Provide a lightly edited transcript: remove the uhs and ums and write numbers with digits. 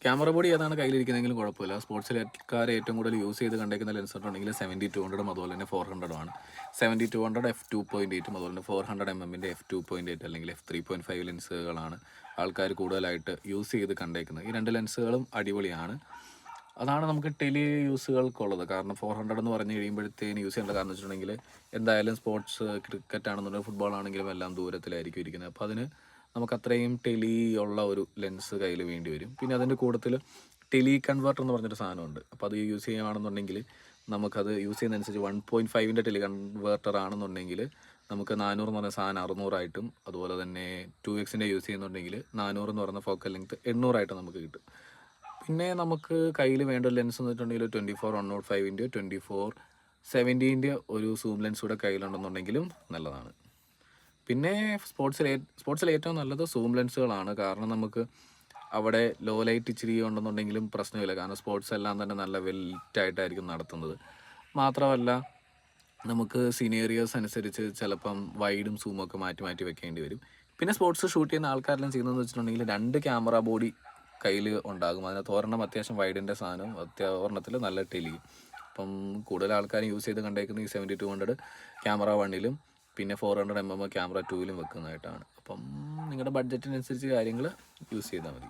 Camera body ഏതാണ് കയ്യിലിരിക്കുന്നതെങ്കിലും കുഴപ്പമില്ല. സ്പോർട്സിലേക്കാർ ഏറ്റവും കൂടുതൽ യൂസ് ചെയ്ത് കണ്ടേക്കുന്ന ലെൻസ് ഉണ്ടെങ്കിൽ 70-200 അതുപോലെ തന്നെ 400 ആണ്. 70-200 f2.8 അതുപോലെ തന്നെ 400 mm f2.8 അല്ലെങ്കിൽ f3.5 ലെൻസുകളാണ് ആൾക്കാർ കൂടുതലായിട്ട് യൂസ് ചെയ്ത് കണ്ടേക്കുന്നത്. ഈ രണ്ട് ലെൻസുകളും അടിപൊളിയാണ്. അതാണ് നമുക്ക് ടെലി യൂസുകൾക്കുള്ളത്. കാരണം 400 എന്ന് പറഞ്ഞു കഴിയുമ്പോഴത്തേന് യൂസ് ചെയ്യേണ്ട കാരണം വെച്ചിട്ടുണ്ടെങ്കിൽ എന്തായാലും സ്പോർട്സ് ക്രിക്കറ്റ് ആണെന്നുണ്ടെങ്കിൽ ഫുട്ബോൾ ആണെങ്കിലും എല്ലാം ദൂരത്തിലായിരിക്കും ഇരിക്കുന്നത്. അപ്പോൾ അതിന് നമുക്ക് അത്രയും ടെലി ഉള്ള ഒരു ലെൻസ് കയ്യിൽ വേണ്ടി വരും. പിന്നെ അതിൻ്റെ കൂട്ടത്തിൽ ടെലി കൺവേർട്ടർ എന്ന് പറഞ്ഞൊരു സാധനമുണ്ട്. അപ്പോൾ അത് യൂസ് ചെയ്യുകയാണെന്നുണ്ടെങ്കിൽ നമുക്കത് യൂസ് ചെയ്യുന്നതനുസരിച്ച് 1.5-ൻ്റെ ടെലി കൺവേർട്ടർ ആണെന്നുണ്ടെങ്കിൽ നമുക്ക് 400 എന്ന് പറഞ്ഞ സാധനം 600 അതുപോലെ തന്നെ 2x യൂസ് ചെയ്യുന്നുണ്ടെങ്കിൽ 400 എന്ന് പറയുന്ന ഫോക്കൽ ലെങ്ത് 800 നമുക്ക് കിട്ടും. പിന്നെ നമുക്ക് കയ്യിൽ വേണ്ട ലെൻസ് എന്ന് വെച്ചിട്ടുണ്ടെങ്കിൽ 24-105 24-70 ഒരു സൂം ലെൻസ് കൂടെ കയ്യിലുണ്ടെന്നുണ്ടെങ്കിലും നല്ലതാണ്. പിന്നെ സ്പോർട്സിൽ ഏറ്റവും നല്ലത് സൂം ലെൻസുകളാണ്. കാരണം നമുക്ക് അവിടെ ലോ ലൈറ്റ് ഇച്ചിരി ഉണ്ടെന്നുണ്ടെങ്കിലും പ്രശ്നമില്ല. കാരണം സ്പോർട്സ് എല്ലാം തന്നെ നല്ല വെൽറ്റായിട്ടായിരിക്കും നടത്തുന്നത്. മാത്രമല്ല നമുക്ക് സിനേറിയോസ് അനുസരിച്ച് ചിലപ്പം വൈഡും സൂമും ഒക്കെ മാറ്റി മാറ്റി വെക്കേണ്ടി വരും. പിന്നെ സ്പോർട്സ് ഷൂട്ട് ചെയ്യുന്ന ആൾക്കാരെല്ലാം ചെയ്യുന്നതെന്ന് വെച്ചിട്ടുണ്ടെങ്കിൽ 2 ക്യാമറ ബോഡി കയ്യിൽ ഉണ്ടാകും. അതിനകത്ത് ഒരെണ്ണം അത്യാവശ്യം വൈഡിൻ്റെ സാധനം, ഒരെണ്ണത്തിൽ നല്ല ടെലി. അപ്പം കൂടുതൽ ആൾക്കാരും യൂസ് ചെയ്ത് കണ്ടേക്കുന്നത് ഈ 70-200 ക്യാമറ 1-ലും പിന്നെ 400 mm ക്യാമറ 2-ലും വെക്കുന്നതായിട്ടാണ്. അപ്പം നിങ്ങളുടെ ബഡ്ജറ്റിനനുസരിച്ച് കാര്യങ്ങൾ യൂസ് ചെയ്താൽ മതി.